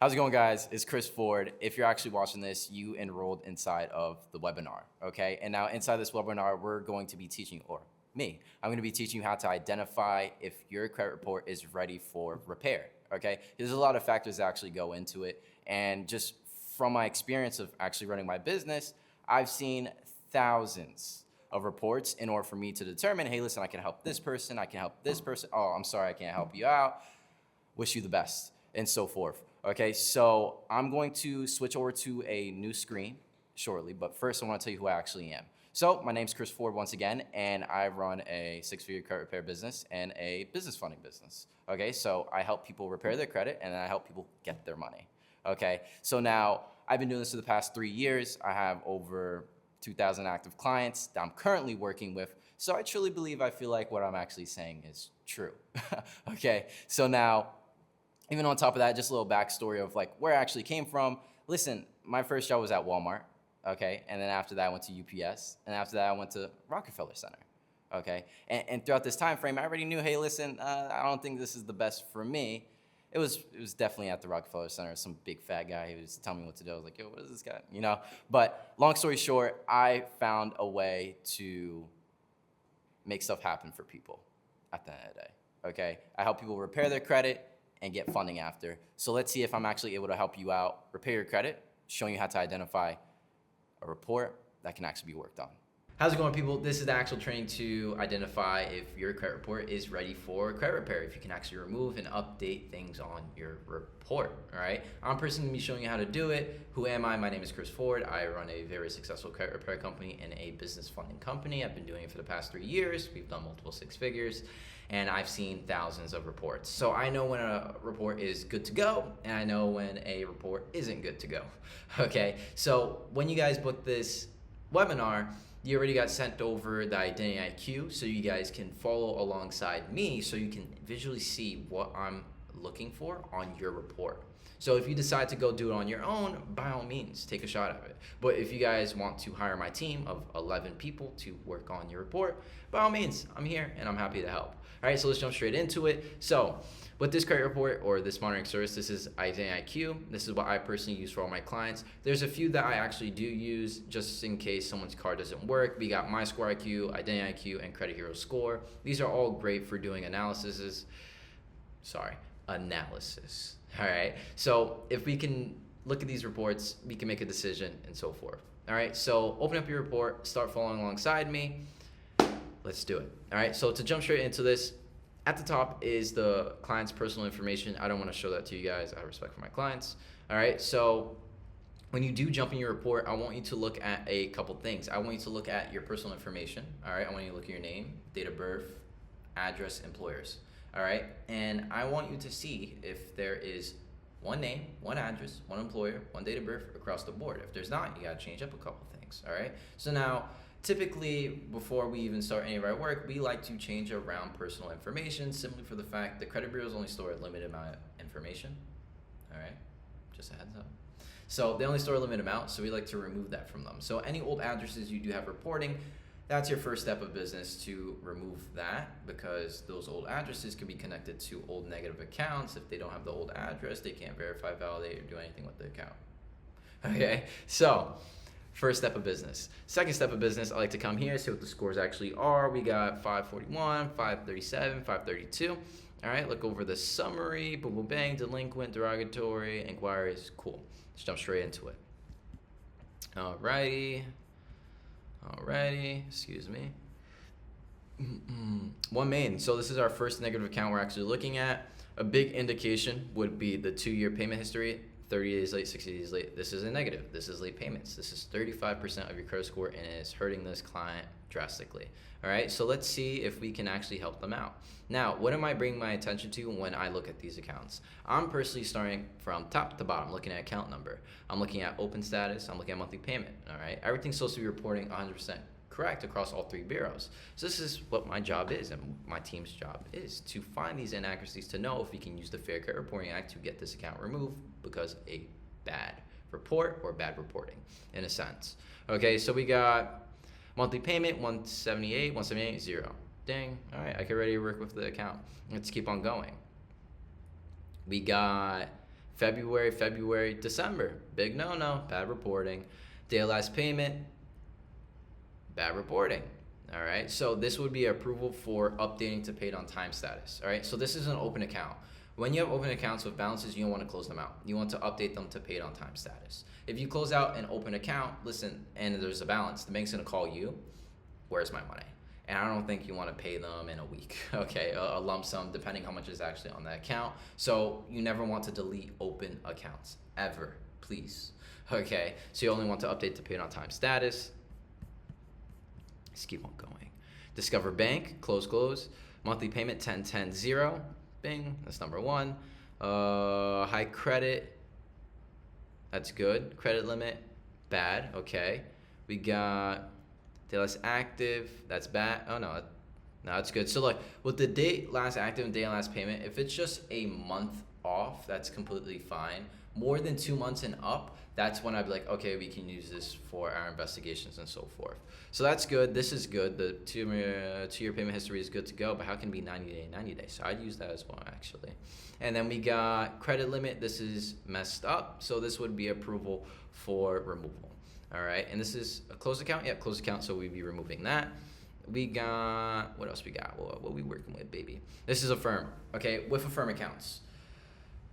How's it going, guys? It's Chris Ford. If you're actually watching this, you enrolled inside of the webinar, okay? And now inside this webinar, we're going to be teaching, or me, I'm gonna be teaching you how to identify if your credit report is ready for repair, okay? There's a lot of factors that actually go into it. And just from my experience of actually running my business, I've seen thousands of reports in order for me to determine, hey, listen, I can help this person, I can help this person. Oh, I'm sorry, I can't help you out. Wish you the best, and so forth. Okay, so I'm going to switch over to a new screen shortly, but first I want to tell you who I actually am. So my name's Chris Ford once again, and I run a six-figure credit repair business and a business funding business. Okay, so I help people repair their credit, and I help people get their money. Okay, so now I've been doing this for the past 3 years. I have over 2,000 active clients that I'm currently working with. So I truly believe, I feel like what I'm actually saying is true. Okay, so now, even on top of that, just a little backstory of like where I actually came from. Listen, my first job was at Walmart, okay? And then after that, I went to UPS. And after that, I went to Rockefeller Center, okay? And throughout this time frame, I already knew, hey, listen, I don't think this is the best for me. It was definitely at the Rockefeller Center. Some big fat guy, he was telling me what to do. I was like, yo, what is this guy, you know? But long story short, I found a way to make stuff happen for people at the end of the day, okay? I help people repair their credit and get funding after. So let's see if I'm actually able to help you out, repair your credit, showing you how to identify a report that can actually be worked on. How's it going, people? This is the actual training to identify if your credit report is ready for credit repair, if you can actually remove and update things on your report, all right? I'm personally going to be showing you how to do it. Who am I? My name is Chris Ford. I run a very successful credit repair company and a business funding company. I've been doing it for the past 3 years. We've done multiple six figures, and I've seen thousands of reports. So I know when a report is good to go, and I know when a report isn't good to go, okay? So when you guys book this webinar, you already got sent over the Identity IQ, so you guys can follow alongside me so you can visually see what I'm looking for on your report. So if you decide to go do it on your own, by all means, take a shot at it. But if you guys want to hire my team of 11 people to work on your report, by all means, I'm here and I'm happy to help. All right, so let's jump straight into it. So with this credit report or this monitoring service, this is Identity IQ. This is what I personally use for all my clients. There's a few that I actually do use just in case someone's card doesn't work. We got My Score IQ, Identity IQ, and Credit Hero Score. These are all great for doing analysis. All right, so if we can look at these reports, we can make a decision and so forth. All right, so open up your report, start following alongside me. Let's do it. All right, so to jump straight into this, at the top is the client's personal information. I don't want to show that to you guys. I have respect for my clients. All right, so when you do jump in your report, I want you to look at a couple things. I want you to look at your personal information. All right, I want you to look at your name, date of birth, address, employers. All right, and I want you to see if there is one name, one address, one employer, one date of birth across the board. If there's not, you got to change up a couple things. All right, so now typically, before we even start any of our work, we like to change around personal information simply for the fact the credit bureaus only store a limited amount of information. All right, just a heads up. So they only store a limited amount, so we like to remove that from them. So any old addresses you do have reporting, that's your first step of business to remove that, because those old addresses can be connected to old negative accounts. If they don't have the old address, they can't verify, validate, or do anything with the account. Okay, so first step of business. Second step of business, I like to come here, see what the scores actually are. We got 541, 537, 532. All right, look over the summary, boom, boom, bang, delinquent, derogatory, inquiries, cool. Let's jump straight into it. Alrighty, excuse me. One main, so this is our first negative account we're actually looking at. A big indication would be the 2-year payment history. 30 days late, 60 days late. This is a negative. This is late payments. This is 35% of your credit score, and it is hurting this client drastically. All right, so let's see if we can actually help them out. Now, what am I bringing my attention to when I look at these accounts? I'm personally starting from top to bottom, looking at account number. I'm looking at open status. I'm looking at monthly payment. All right, everything's supposed to be reporting 100% correct across all 3 bureaus. So this is what my job is, and my team's job is to find these inaccuracies, to know if we can use the Fair Credit Reporting Act to get this account removed because a bad report or bad reporting, in a sense. Okay, so we got monthly payment 178, 0. Dang, all right, I can already work with the account. Let's keep on going. We got February, December, big no-no, bad reporting. Day of last payment, bad reporting. All right, so this would be approval for updating to paid on time status. All right, so this is an open account. When you have open accounts with balances, you don't want to close them out. You want to update them to paid on time status. If you close out an open account, listen, and there's a balance, the bank's gonna call you, where's my money? And I don't think you want to pay them in a week, okay? A lump sum, depending how much is actually on that account. So you never want to delete open accounts, ever, please, okay? So you only want to update to paid on time status. Let's keep on going. Discover bank, close. Monthly payment, 10-10-0, bing, that's number one. High credit, that's good. Credit limit, bad, okay. We got day last active, that's bad. Oh no, that's good. So like with the date last active and day last payment, if it's just a month off, that's completely fine. More than 2 months and up, that's when I'd be like, okay, we can use this for our investigations and so forth. So that's good. This is good. The two-year payment history is good to go, but how can it be 90 days? So I'd use that as well, actually. And then we got credit limit. This is messed up. So this would be approval for removal. All right. And this is a closed account. Yeah, closed account. So we'd be removing that. We got, what else we got? What are we working with, baby? This is a firm. Okay. With Affirm accounts,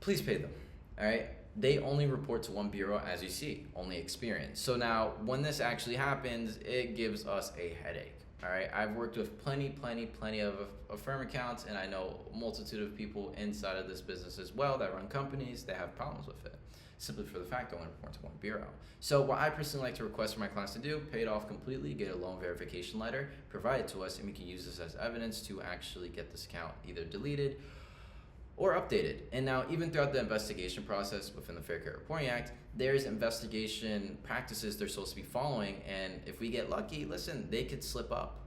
please pay them. All right. They only report to one bureau, as you see, only Experian. So now when this actually happens, it gives us a headache. All right, I've worked with plenty of Affirm accounts, and I know a multitude of people inside of this business as well that run companies that have problems with it, simply for the fact they only report to one bureau. So what I personally like to request for my clients to do, pay it off completely, get a loan verification letter, provide it to us, and we can use this as evidence to actually get this account either deleted or updated. And now, even throughout the investigation process within the Fair Credit Reporting Act, there's investigation practices they're supposed to be following, and if we get lucky, listen, they could slip up.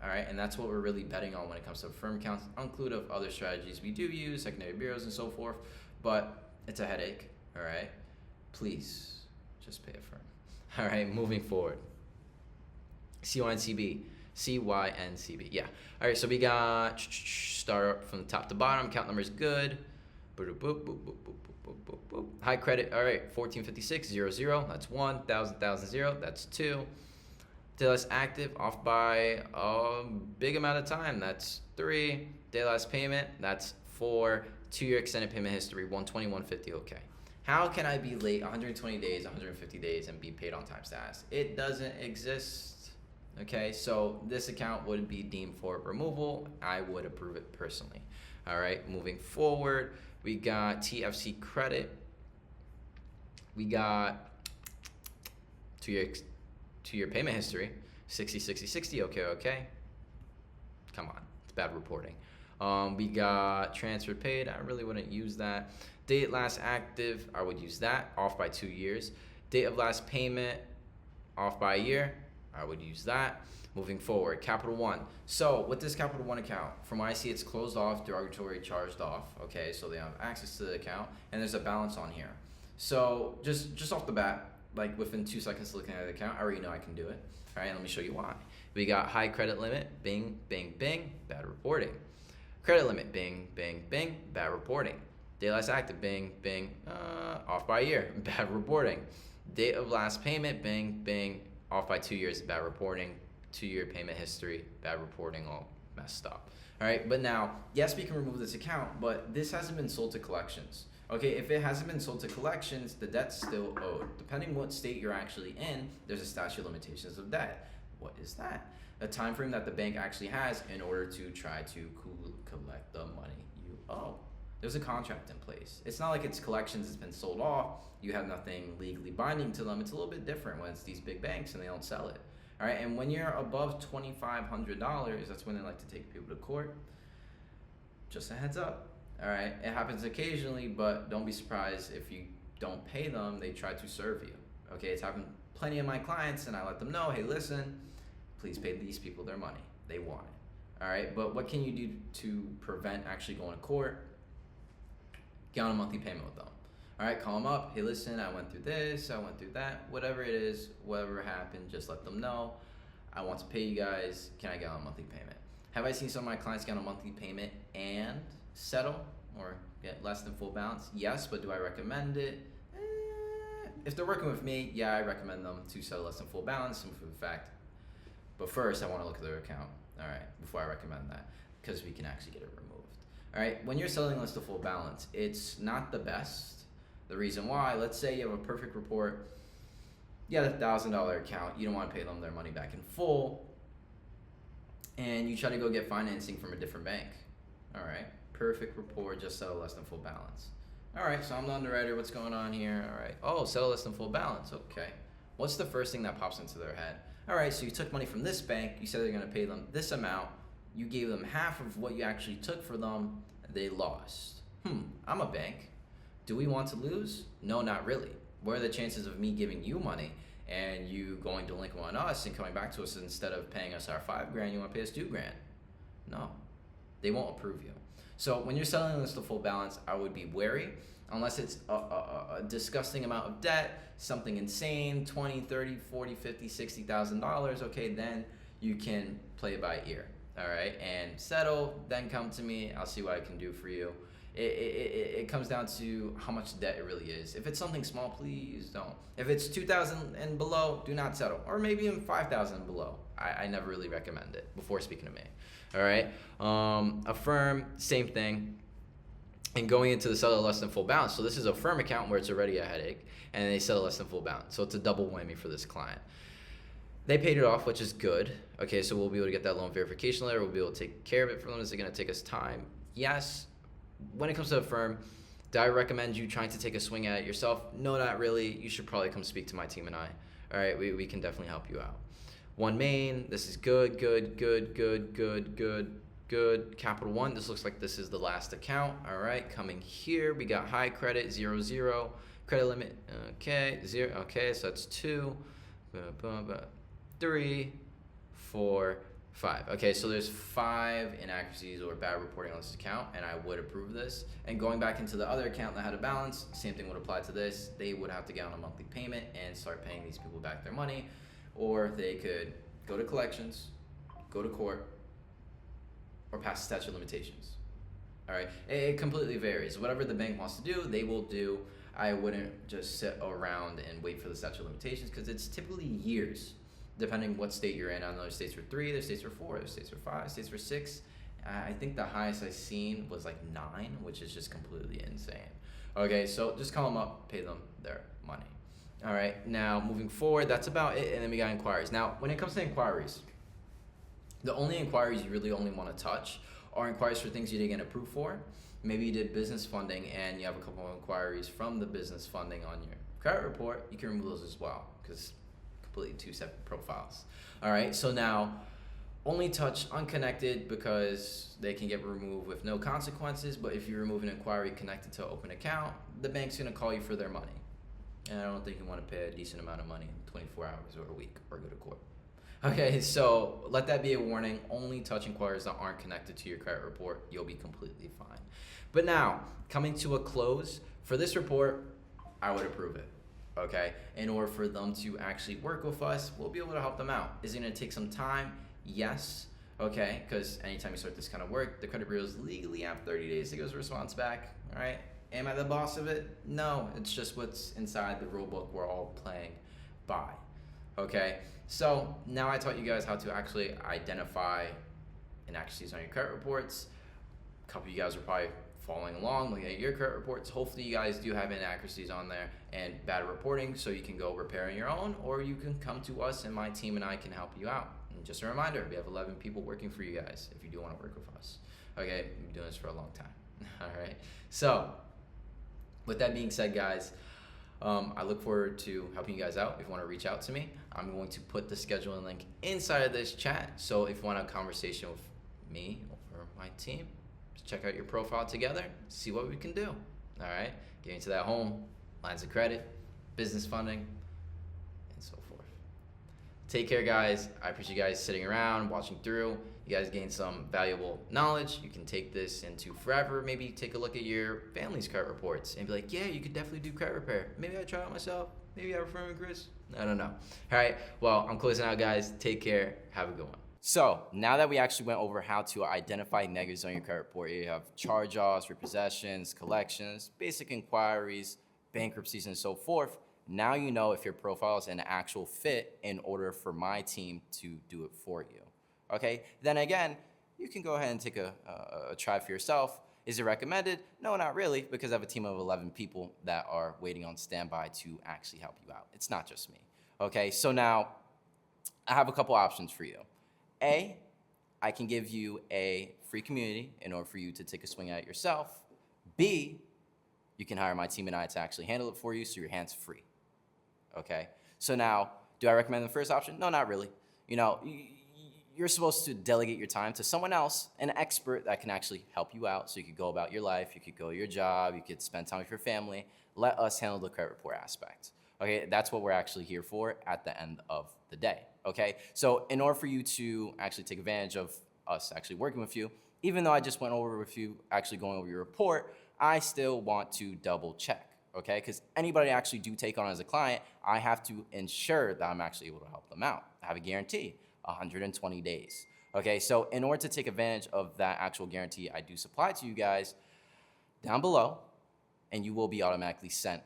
All right, and that's what we're really betting on when it comes to firm accounts, include of other strategies we do use, secondary bureaus and so forth, but it's a headache. All right, please just pay a firm. All right, moving forward. CYNCB. Yeah. All right, so we got start from the top to bottom. Account number is good. High credit. All right, 1456.00. That's 1. 1,000.0. That's 2. Day last active, off by a big amount of time. That's 3. Day last payment. That's 4. 2-year extended payment history. 120.150. Okay. How can I be late 120 days, 150 days, and be paid on time status? It doesn't exist. Okay, so this account would be deemed for removal. I would approve it personally. All right, moving forward, we got TFC credit. We got two-year payment history, 60. Okay. Come on, it's bad reporting. We got transferred paid. I really wouldn't use that. Date last active, I would use that, off by 2 years. Date of last payment, off by a year. I would use that. Moving forward, Capital One. So with this Capital One account, from what I see, it's closed off, derogatory charged off. Okay, so they have access to the account, and there's a balance on here. So just off the bat, like within 2 seconds looking at the account, I already know I can do it. All right, let me show you why. We got high credit limit, bing, bad reporting. Credit limit, bing, bad reporting. Day last active, bing, off by a year, bad reporting. Date of last payment, bing, off by 2 years, bad reporting. 2-year payment history, bad reporting, all messed up. All right, but now, yes, we can remove this account, but this hasn't been sold to collections. Okay, if it hasn't been sold to collections, the debt's still owed. Depending what state you're actually in, there's a statute of limitations of debt. What is that? A time frame that the bank actually has in order to try to collect the money you owe. There's a contract in place. It's not like it's collections, it's been sold off, you have nothing legally binding to them. It's a little bit different when it's these big banks and they don't sell it. All right, and when you're above $2,500, that's when they like to take people to court. Just a heads up. All right, it happens occasionally, but don't be surprised if you don't pay them, they try to serve you. Okay, it's happened plenty of my clients, and I let them know, hey, listen, please pay these people their money. They want it. All right, but what can you do to prevent actually going to court? Get on a monthly payment with them. All right, call them up. Hey, listen, I went through this, I went through that, whatever it is, whatever happened, just let them know. I want to pay you guys. Can I get on a monthly payment? Have I seen some of my clients get on a monthly payment and settle or get less than full balance? Yes, but do I recommend it? If they're working with me, yeah, I recommend them to settle less than full balance, and for the fact. But first, I want to look at their account, all right, before I recommend that, because we can actually get it removed. All right, when you're settling less than full balance, it's not the best. The reason why, let's say you have a perfect report, you got a $1,000 account, you don't want to pay them their money back in full, and you try to go get financing from a different bank. All right, perfect report, just settle less than full balance. All right, so I'm the underwriter, what's going on here? All right, oh, settle less than full balance, okay. What's the first thing that pops into their head? All right, so you took money from this bank, you said they're gonna pay them this amount, you gave them half of what you actually took for them, they lost. I'm a bank. Do we want to lose? No, not really. What are the chances of me giving you money and you going delinquent on us and coming back to us instead of paying us our $5,000, you want to pay us $2,000? No, they won't approve you. So when you're selling this to full balance, I would be wary, unless it's a disgusting amount of debt, something insane, 20, 30, 40, 50, $60,000, okay, then you can play it by ear, all right, and settle, then come to me, I'll see what I can do for you. It comes down to how much debt it really is. If it's something small, please don't. If it's 2,000 and below, do not settle. Or maybe even 5,000 and below. I never really recommend it before speaking to me. All right. Affirm, same thing. And going into the settle less than full balance. So this is a firm account where it's already a headache, and they settle less than full balance. So it's a double whammy for this client. They paid it off, which is good. Okay, so we'll be able to get that loan verification letter. We'll be able to take care of it for them. Is it going to take us time? Yes. When it comes to a firm, do I recommend you trying to take a swing at it yourself? No, not really. You should probably come speak to my team and I. All right, we can definitely help you out. One Main, this is good. Capital One, this looks like this is the last account. All right, coming here, we got high credit, 0, credit limit, okay, 0, okay, so that's 2, 3, 4, 5. Okay, so there's 5 inaccuracies or bad reporting on this account, and I would approve this. And going back into the other account that had a balance, same thing would apply to this. They would have to get on a monthly payment and start paying these people back their money, or they could go to collections, go to court, or pass the statute of limitations. All right, it completely varies. Whatever the bank wants to do, they will do. I wouldn't just sit around and wait for the statute of limitations, because it's typically years, depending what state you're in. I know there's states for 3, there's states for 4, there's states for 5, states for 6. I think the highest I've seen was like 9, which is just completely insane. Okay, so just call them up, pay them their money. All right, now moving forward, that's about it, and then we got inquiries. Now, when it comes to inquiries, the only inquiries you really only want to touch are inquiries for things you didn't get approved for. Maybe you did business funding and you have a couple of inquiries from the business funding on your credit report. You can remove those as well, because completely 2 separate profiles. All right, so now only touch unconnected, because they can get removed with no consequences. But if you remove an inquiry connected to an open account, the bank's going to call you for their money. And I don't think you want to pay a decent amount of money in 24 hours or a week or go to court. Okay, so let that be a warning. Only touch inquiries that aren't connected to your credit report. You'll be completely fine. But now, coming to a close, for this report, I would approve it. Okay, in order for them to actually work with us, we'll be able to help them out. Is it going to take some time? Yes. Okay, because anytime you start this kind of work, the credit bureaus legally have 30 days to give us a response back. All right, am I the boss of it? No, it's just what's inside the rule book we're all playing by. Okay, so now I taught you guys how to actually identify inaccuracies on your credit reports. A couple of you guys are probably following along, looking at your credit reports. Hopefully you guys do have inaccuracies on there and bad reporting, so you can go repair on your own, or you can come to us and my team and I can help you out. And just a reminder, we have 11 people working for you guys if you do want to work with us. Okay, we've been doing this for a long time. All right, so with that being said, guys, I look forward to helping you guys out. If you want to reach out to me, I'm going to put the scheduling link inside of this chat. So if you want a conversation with me or my team, check out your profile together, see what we can do. All right, get into that home, lines of credit, business funding, and so forth. Take care, guys. I appreciate you guys sitting around, watching through. You guys gained some valuable knowledge. You can take this into forever. Maybe take a look at your family's credit reports and be like, yeah, you could definitely do credit repair. Maybe I try it myself. Maybe I refer to Chris. I don't know. All right, well, I'm closing out, guys. Take care. Have a good one. So now that we actually went over how to identify negatives on your credit report, you have charge-offs, repossessions, collections, basic inquiries, bankruptcies, and so forth. Now you know if your profile is an actual fit in order for my team to do it for you. Okay, then again, you can go ahead and take a try for yourself. Is it recommended? No, not really, because I have a team of 11 people that are waiting on standby to actually help you out. It's not just me. Okay, so now I have a couple options for you. A, I can give you a free community in order for you to take a swing at it yourself. B, you can hire my team and I to actually handle it for you so your hands free. Okay? So now, do I recommend the first option? No, not really. You know, you're supposed to delegate your time to someone else, an expert that can actually help you out so you could go about your life, you could go to your job, you could spend time with your family. Let us handle the credit report aspect. Okay, that's what we're actually here for at the end of the day. Okay, so in order for you to actually take advantage of us actually working with you, even though I just went over with you actually going over your report, I still want to double check. Okay, because anybody I actually do take on as a client, I have to ensure that I'm actually able to help them out. I have a guarantee, 120 days. Okay, so in order to take advantage of that actual guarantee I do supply to you guys, down below, and you will be automatically sent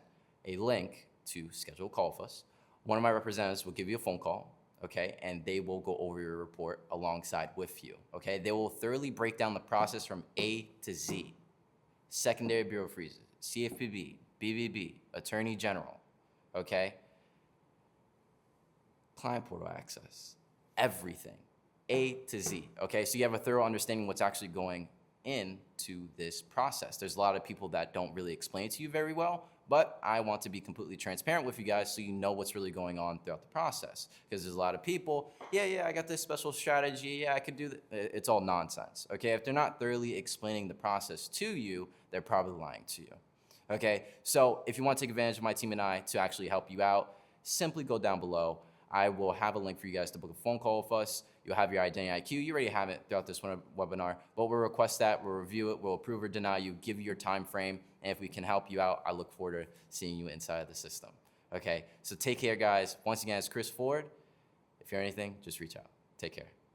a link to schedule a call with us. One of my representatives will give you a phone call, okay, and they will go over your report alongside with you, okay? They will thoroughly break down the process from A to Z. Secondary bureau freezes, CFPB, BBB, Attorney General, okay? Client portal access, everything, A to Z, okay? So you have a thorough understanding what's actually going into this process. There's a lot of people that don't really explain it to you very well, but I want to be completely transparent with you guys so you know what's really going on throughout the process. Because there's a lot of people, yeah, I got this special strategy, yeah, I could do that. It's all nonsense, okay? If they're not thoroughly explaining the process to you, they're probably lying to you, okay? So if you want to take advantage of my team and I to actually help you out, simply go down below. I will have a link for you guys to book a phone call with us. You'll have your identity IQ. You already have it throughout this webinar, but we'll request that, we'll review it, we'll approve or deny you, give you your time frame, and if we can help you out, I look forward to seeing you inside of the system. Okay, so take care, guys. Once again, it's Chris Ford. If you're anything, just reach out. Take care.